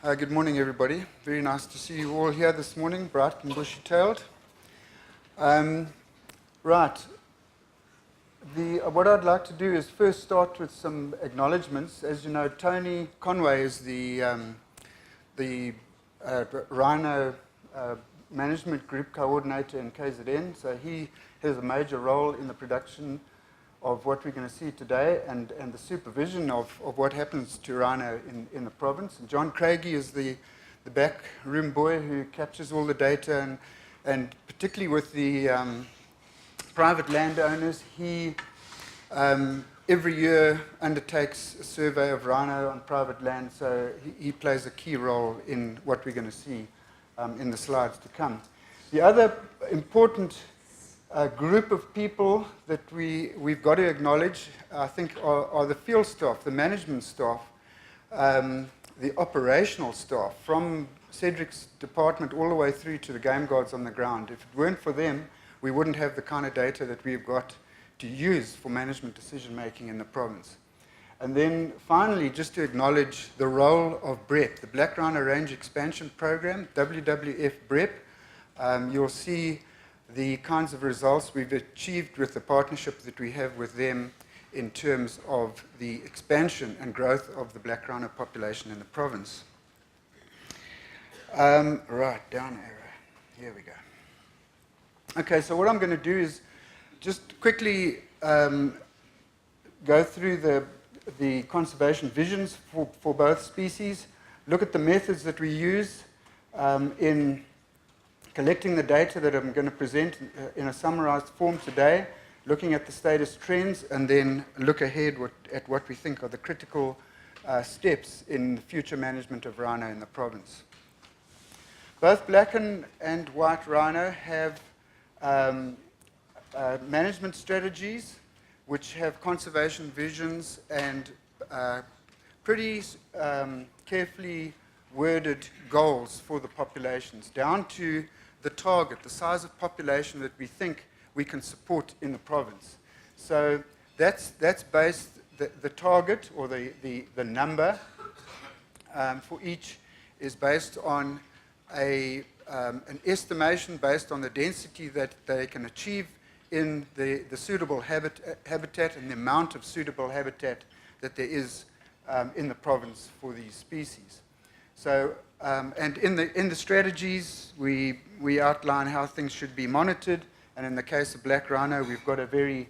Good morning, everybody. Very nice to see you all here this morning, bright and bushy-tailed. Right. What I'd like to do is first start with some acknowledgements. As you know, Tony Conway is the rhino management group coordinator in KZN, so he has a major role in the production of what we're going to see today and the supervision of what happens to rhino in the province. And John Craigie is the back room boy who captures all the data, and particularly with the private landowners, he every year undertakes a survey of rhino on private land, so he plays a key role in what we're going to see in the slides to come. The other important group of people that we've got to acknowledge, I think, are the field staff, the management staff, the operational staff, from Cedric's department all the way through to the game guards on the ground. If it weren't for them, we wouldn't have the kind of data that we've got to use for management decision-making in the province. And then finally, just to acknowledge the role of BREP, the Black Rhino Range Expansion Program, WWF BREP. You'll see the kinds of results we've achieved with the partnership that we have with them in terms of the expansion and growth of the black rhino population in the province. Right, down arrow. Here we go. Okay, so what I'm going to do is just quickly go through the conservation visions for both species, look at the methods that we use in collecting the data that I'm going to present in a summarized form today, looking at the status trends, and then look ahead at what we think are the critical steps in the future management of rhino in the province. Both black and white rhino have management strategies which have conservation visions and pretty carefully worded goals for the populations, down to the target, the size of population that we think we can support in the province. So that's based, the target or the number for each is based on an estimation based on the density that they can achieve in the suitable habitat and the amount of suitable habitat that there is in the province for these species. So, and in the strategies, we outline how things should be monitored, and in the case of black rhino, we've got a very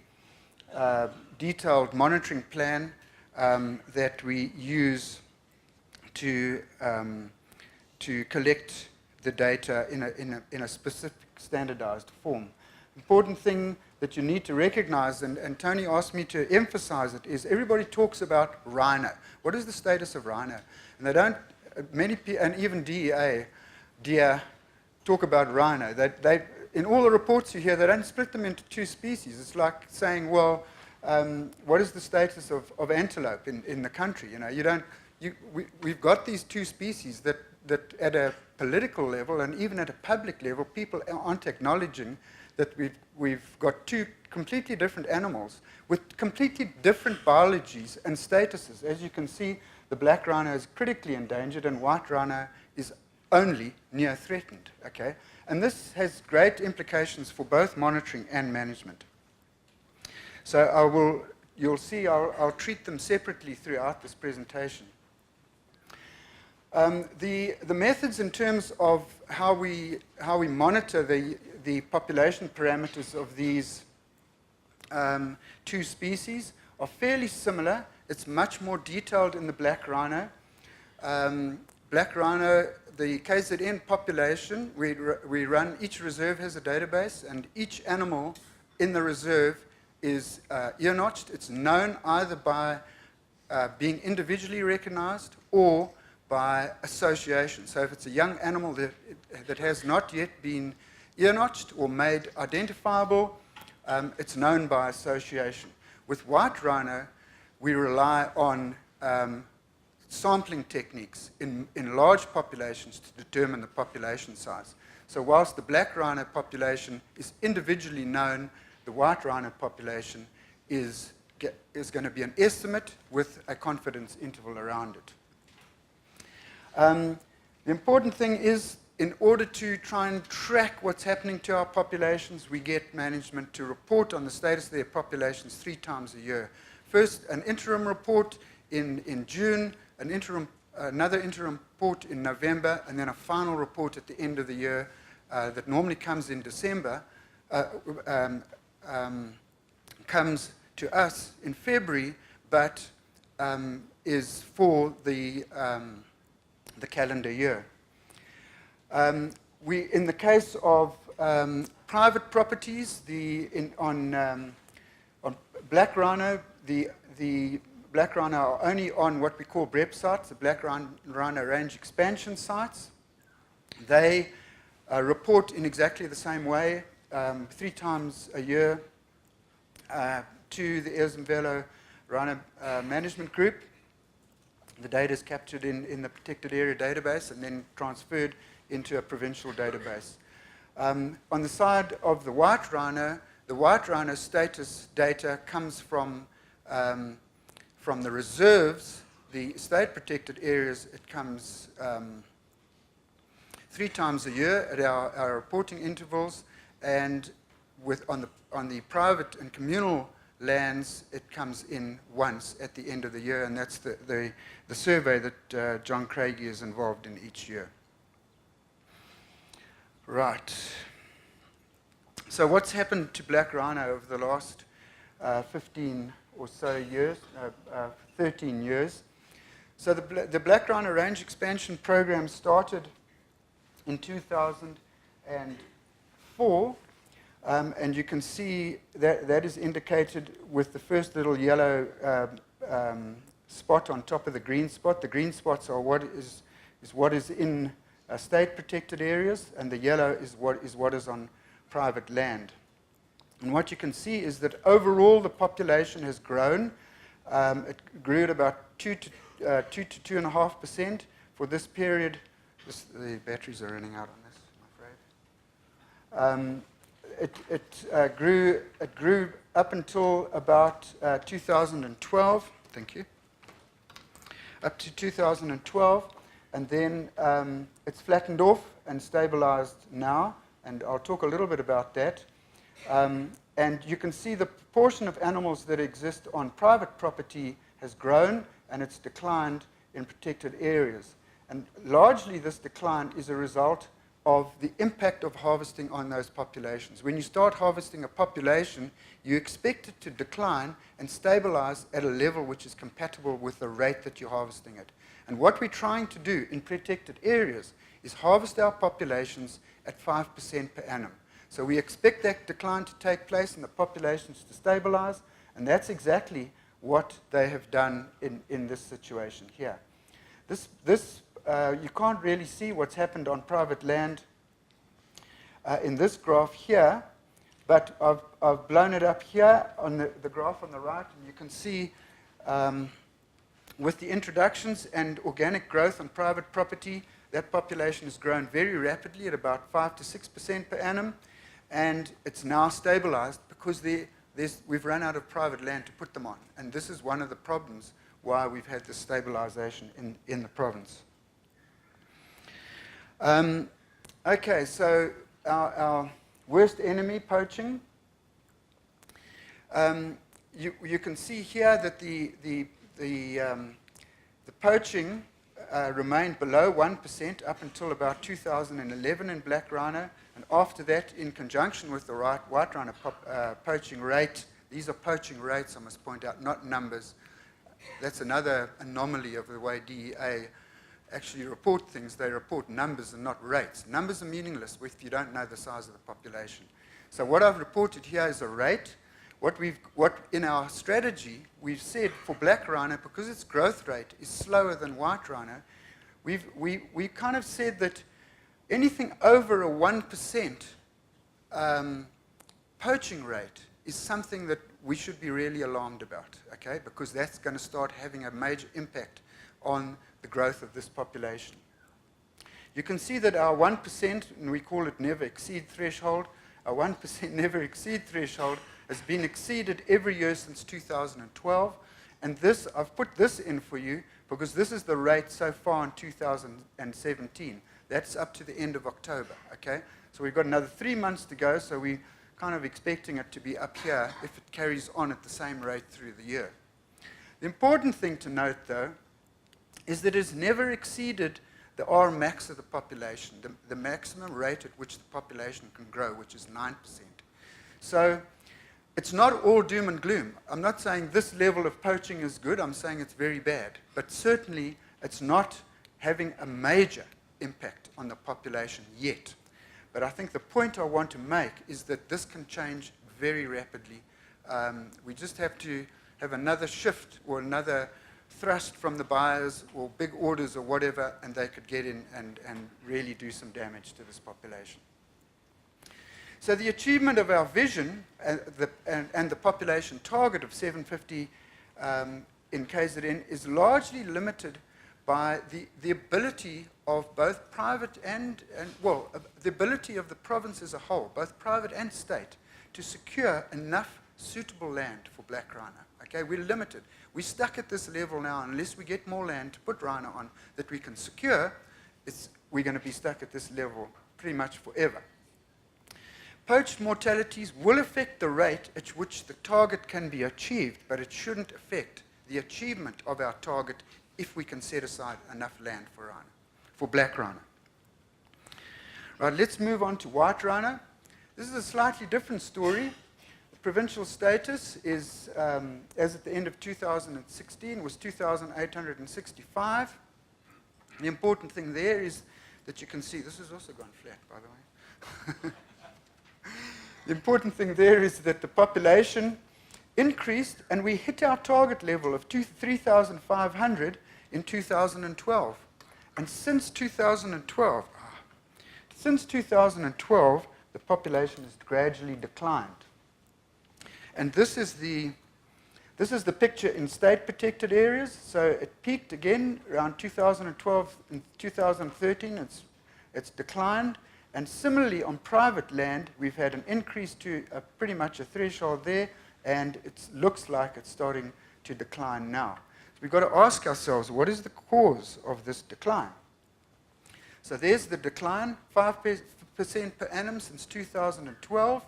detailed monitoring plan that we use to collect the data in a specific standardized form. Important thing that you need to recognize, and Tony asked me to emphasize it, is everybody talks about rhino. What is the status of rhino? And they don't, many people, and even deer talk about rhino. They, in all the reports you hear, they don't split them into two species. It's like saying, well, what is the status of antelope in the country? You know, we've got these two species that at a political level and even at a public level, people aren't acknowledging that we've got two completely different animals with completely different biologies and statuses. As you can see, the black rhino is critically endangered and white rhino is only near threatened, okay? And this has great implications for both monitoring and management. So you'll see I'll treat them separately throughout this presentation. The methods in terms of how we monitor the population parameters of these two species are fairly similar. It's much more detailed in the black rhino. Black rhino, the KZN population, we run, each reserve has a database, and each animal in the reserve is ear-notched. It's known either by being individually recognized or by association. So if it's a young animal that has not yet been ear-notched or made identifiable, it's known by association. With white rhino, we rely on sampling techniques in large populations to determine the population size. So whilst the black rhino population is individually known, the white rhino population is going to be an estimate with a confidence interval around it. The important thing is, in order to try and track what's happening to our populations, we get management to report on the status of their populations 3 times a year. First, an interim report in June, another interim report in November, and then a final report at the end of the year that normally comes in December, comes to us in February, but is for the calendar year. In the case of private properties, on black rhino, the black rhino are only on what we call BREP sites, the black rhino range expansion sites. They report in exactly the same way, 3 times a year, to the Ezemvelo Rhino Management Group. The data is captured in the protected area database and then transferred into a provincial database. On the side of the white rhino status data comes from the reserves, the state protected areas. It comes 3 times a year at our reporting intervals, and on the private and communal lands, it comes in once at the end of the year, and that's the survey that John Craigie is involved in each year. Right. So what's happened to black rhino over the last 15 or so years, 13 years? So the black rhino range expansion program started in 2004, and you can see that is indicated with the first little yellow spot on top of the green spot. The green spots are what is in state protected areas, and the yellow is what is on private land. And what you can see is that overall the population has grown. It grew at about 2 to 2.5% for this period. The batteries are running out on this, I'm afraid. It grew up until about 2012. Thank you. Up to 2012, and then it's flattened off and stabilized now, and I'll talk a little bit about that. And you can see the proportion of animals that exist on private property has grown, and it's declined in protected areas. And largely this decline is a result of the impact of harvesting on those populations. When you start harvesting a population, you expect it to decline and stabilize at a level which is compatible with the rate that you're harvesting it. And what we're trying to do in protected areas is harvest our populations at 5% per annum. So we expect that decline to take place and the populations to stabilize, and that's exactly what they have done in this situation here. You can't really see what's happened on private land in this graph here, but I've blown it up here on the graph on the right, and you can see with the introductions and organic growth on private property, that population has grown very rapidly at about 5 to 6% per annum, and it's now stabilized because we've run out of private land to put them on. And this is one of the problems why we've had this stabilization in the province. Okay, so our worst enemy, poaching. You can see here that the poaching remained below 1% up until about 2011 in black rhino, and after that, in conjunction with the white rhino poaching rate, these are poaching rates, I must point out, not numbers. That's another anomaly of the way DEA actually report things. They report numbers and not rates. Numbers are meaningless if you don't know the size of the population. So what I've reported here is a rate. What in our strategy we've said for black rhino, because its growth rate is slower than white rhino, we kind of said that anything over a 1% poaching rate is something that we should be really alarmed about, okay? Because that's going to start having a major impact on the growth of this population. You can see that our 1%, and we call it never exceed threshold, our 1% never exceed threshold has been exceeded every year since 2012. And this, I've put this in for you because this is the rate so far in 2017. That's up to the end of October, okay? So we've got another 3 months to go, so we're kind of expecting it to be up here if it carries on at the same rate through the year. The important thing to note, though, is that it's never exceeded the R max of the population, the maximum rate at which the population can grow, which is 9%. So it's not all doom and gloom. I'm not saying this level of poaching is good. I'm saying it's very bad. But certainly, it's not having a major impact on the population yet. But I think the point I want to make is that this can change very rapidly. We just have to have another shift or another thrust from the buyers or big orders or whatever, and they could get in and really do some damage to this population. So the achievement of our vision and the population target of 750 in KZN is largely limited by the ability of both private the ability of the province as a whole, both private and state, to secure enough suitable land for black rhino. Okay, we're limited. We're stuck at this level now. Unless we get more land to put rhino on that we can secure, we're going to be stuck at this level pretty much forever. Poached mortalities will affect the rate at which the target can be achieved, but it shouldn't affect the achievement of our target if we can set aside enough land for rhino, for black rhino. Right, let's move on to white rhino. This is a slightly different story. The provincial status is, as at the end of 2016, was 2,865. The important thing there is that you can see, this has also gone flat, by the way. The important thing there is that the population increased, and we hit our target level of 3,500 in 2012. And since 2012, the population has gradually declined. And this is the picture in state protected areas. So it peaked again around 2012 and 2013. It's declined. And similarly, on private land, we've had an increase to pretty much a threshold there, and it looks like it's starting to decline now. So we've got to ask ourselves, what is the cause of this decline? So there's the decline, 5% per annum since 2012.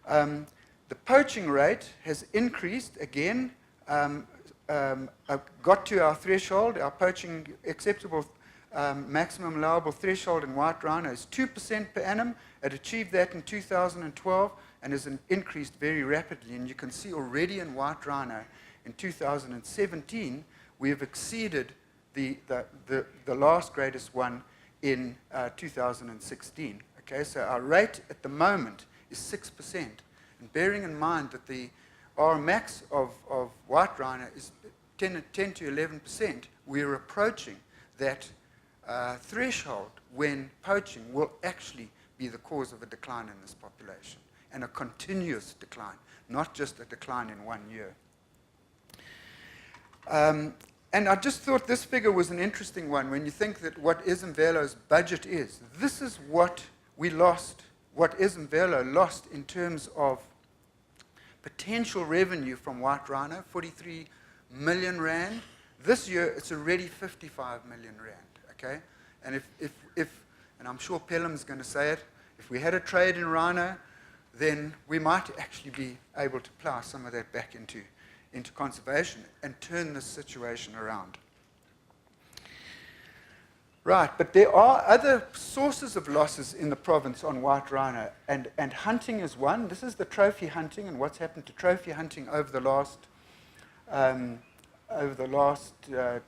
The poaching rate has increased again, got to our threshold, our poaching acceptable maximum allowable threshold in white rhino is 2% per annum. It achieved that in 2012 and has increased very rapidly. And you can see already in white rhino in 2017, we have exceeded the last greatest one in 2016. Okay, so our rate at the moment is 6%. And bearing in mind that the R max of white rhino is 10 to 11%, we're approaching that threshold when poaching will actually be the cause of a decline in this population, and a continuous decline, not just a decline in 1 year. And I just thought this figure was an interesting one when you think that what Ezemvelo's budget is. This is what we lost, what Ezemvelo lost in terms of potential revenue from white rhino, 43 million rand. This year, it's already 55 million rand. Okay? And if and I'm sure Pelham's going to say it, if we had a trade in rhino, then we might actually be able to plow some of that back into conservation and turn this situation around. Right, but there are other sources of losses in the province on white rhino, and hunting is one. This is the trophy hunting and what's happened to trophy hunting over the last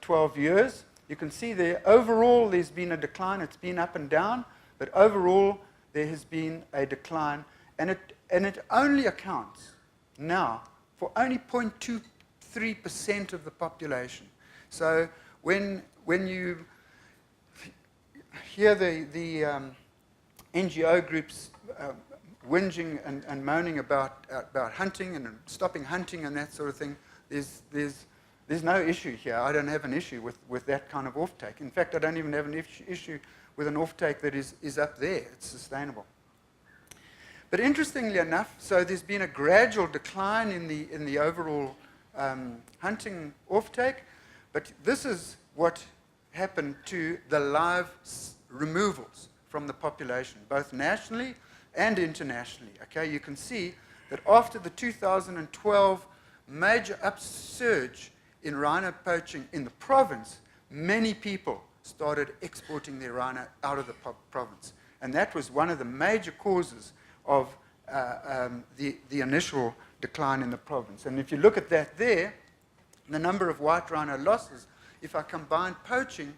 12 years. You can see there, overall, there's been a decline. It's been up and down, but overall, there has been a decline, and it only accounts now for only 0.23% of the population. So when you hear the NGO groups whinging and moaning about hunting and stopping hunting and that sort of thing, there's no issue here. I don't have an issue with that kind of offtake. In fact, I don't even have an issue with an offtake that is up there. It's sustainable. But interestingly enough, so there's been a gradual decline in the overall hunting offtake, But this is what happened to the live removals from the population, both nationally and internationally. Okay, you can see that after the 2012 major upsurge in rhino poaching in the province, many people started exporting their rhino out of the province. And that was one of the major causes of the initial decline in the province. And if you look at that there, the number of white rhino losses, if I combine poaching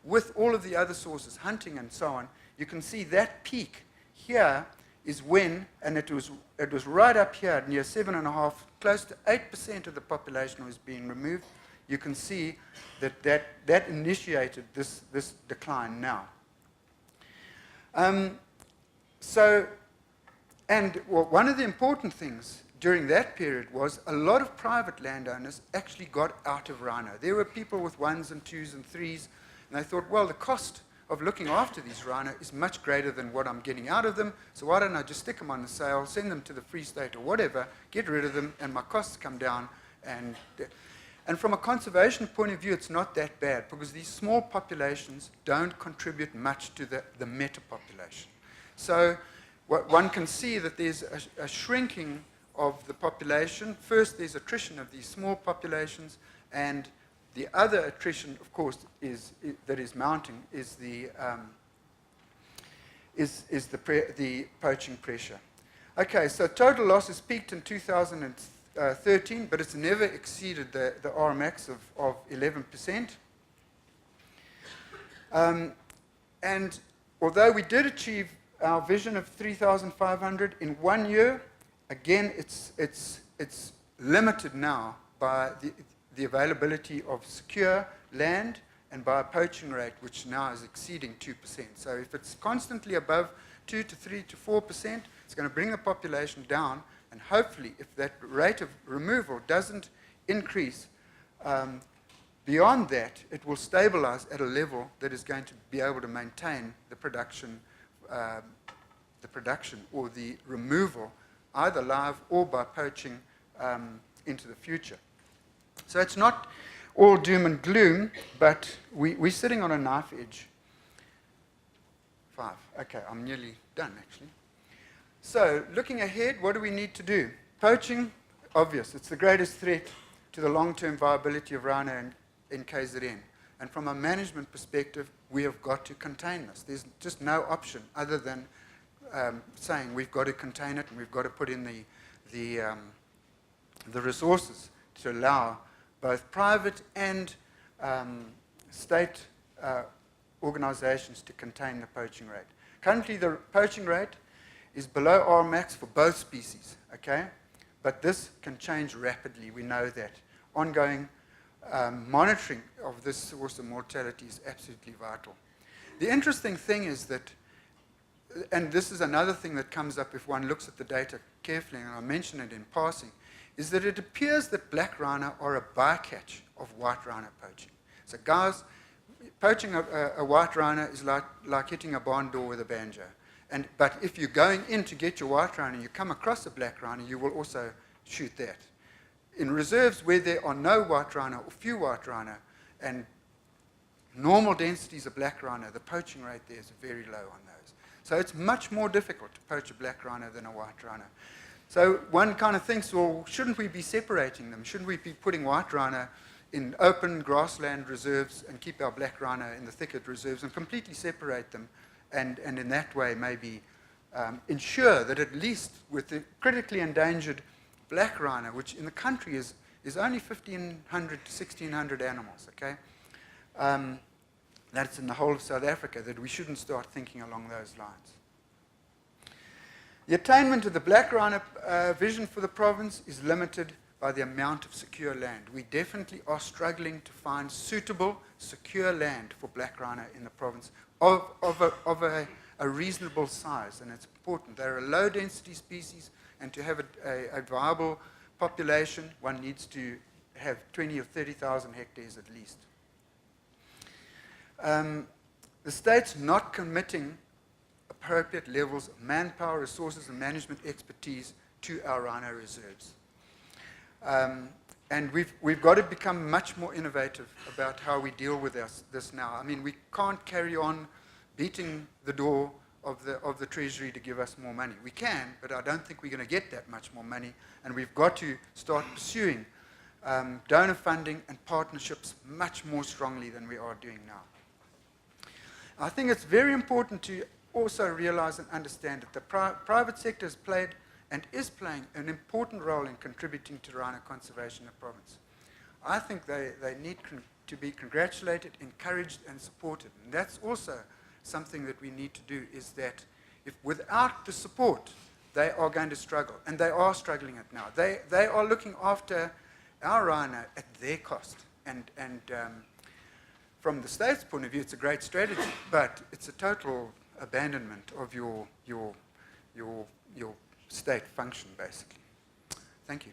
with all of the other sources, hunting and so on, you can see that peak here is when, and it was right up here, near 7.5%, close to 8% of the population was being removed. You can see that initiated this decline now. One of the important things during that period was a lot of private landowners actually got out of rhino. There were people with 1s and 2s and 3s, and they thought, well, the cost of looking after these rhino is much greater than what I'm getting out of them, so why don't I just stick them on the sale, send them to the Free State or whatever, get rid of them, and my costs come down. And from a conservation point of view, it's not that bad, because these small populations don't contribute much to the meta-population. So one can see that there's a shrinking of the population. First, there's attrition of these small populations, and the other attrition, of course, that is mounting is the poaching pressure. Okay, so total losses peaked in 2013, but it's never exceeded the RMAX of 11%. And although we did achieve our vision of 3,500 in 1 year, again, it's limited now by the availability of secure land and by a poaching rate, which now is exceeding 2%. So if it's constantly above 2 to 3 to 4%, it's going to bring the population down, and hopefully, if that rate of removal doesn't increase beyond that, it will stabilize at a level that is going to be able to maintain the production or the removal, either live or by poaching, into the future. So it's not all doom and gloom, but we're sitting on a knife edge. 5. Okay, I'm nearly done, actually. So looking ahead, what do we need to do? Poaching, obvious. It's the greatest threat to the long-term viability of rhino in KZN. And from a management perspective, we have got to contain this. There's just no option other than saying we've got to contain it, and we've got to put in the resources to allow both private and state organizations to contain the poaching rate. Currently, the poaching rate is below RMAX for both species, okay? But this can change rapidly, we know that. Ongoing monitoring of this source of mortality is absolutely vital. The interesting thing is that, and this is another thing that comes up if one looks at the data carefully, and I'll mention it in passing, is that it appears that black rhino are a bycatch of white rhino poaching. So guys, poaching a white rhino is like hitting a barn door with a banjo. But if you're going in to get your white rhino and you come across a black rhino, you will also shoot that. In reserves where there are no white rhino or few white rhino and normal densities of black rhino, the poaching rate there is very low on those. So it's much more difficult to poach a black rhino than a white rhino. So one kind of thinks, well, shouldn't we be separating them? Shouldn't we be putting white rhino in open grassland reserves and keep our black rhino in the thicket reserves and completely separate them, and in that way maybe ensure that at least with the critically endangered black rhino, which in the country is only 1,500 to 1,600 animals, okay? That's in the whole of South Africa, that we shouldn't start thinking along those lines. The attainment of the black rhino vision for the province is limited by the amount of secure land. We definitely are struggling to find suitable, secure land for black rhino in the province of a reasonable size, and it's important. They're a low-density species, and to have a viable population, one needs to have 20 or 30,000 hectares at least. The state's not committing appropriate levels of manpower, resources, and management expertise to our rhino reserves. And we've got to become much more innovative about how we deal with this now. I mean, we can't carry on beating the door of the Treasury to give us more money. We can, but I don't think we're going to get that much more money. And we've got to start pursuing donor funding and partnerships much more strongly than we are doing now. I think it's very important to also realize and understand that the private sector has played and is playing an important role in contributing to rhino conservation in the province. I think they need to be congratulated, encouraged, and supported. And that's also something that we need to do, is that if without the support, they are going to struggle. And they are struggling it now. They are looking after our rhino at their cost. And from the state's point of view, it's a great strategy, but it's a total abandonment of your state function, basically. Thank you.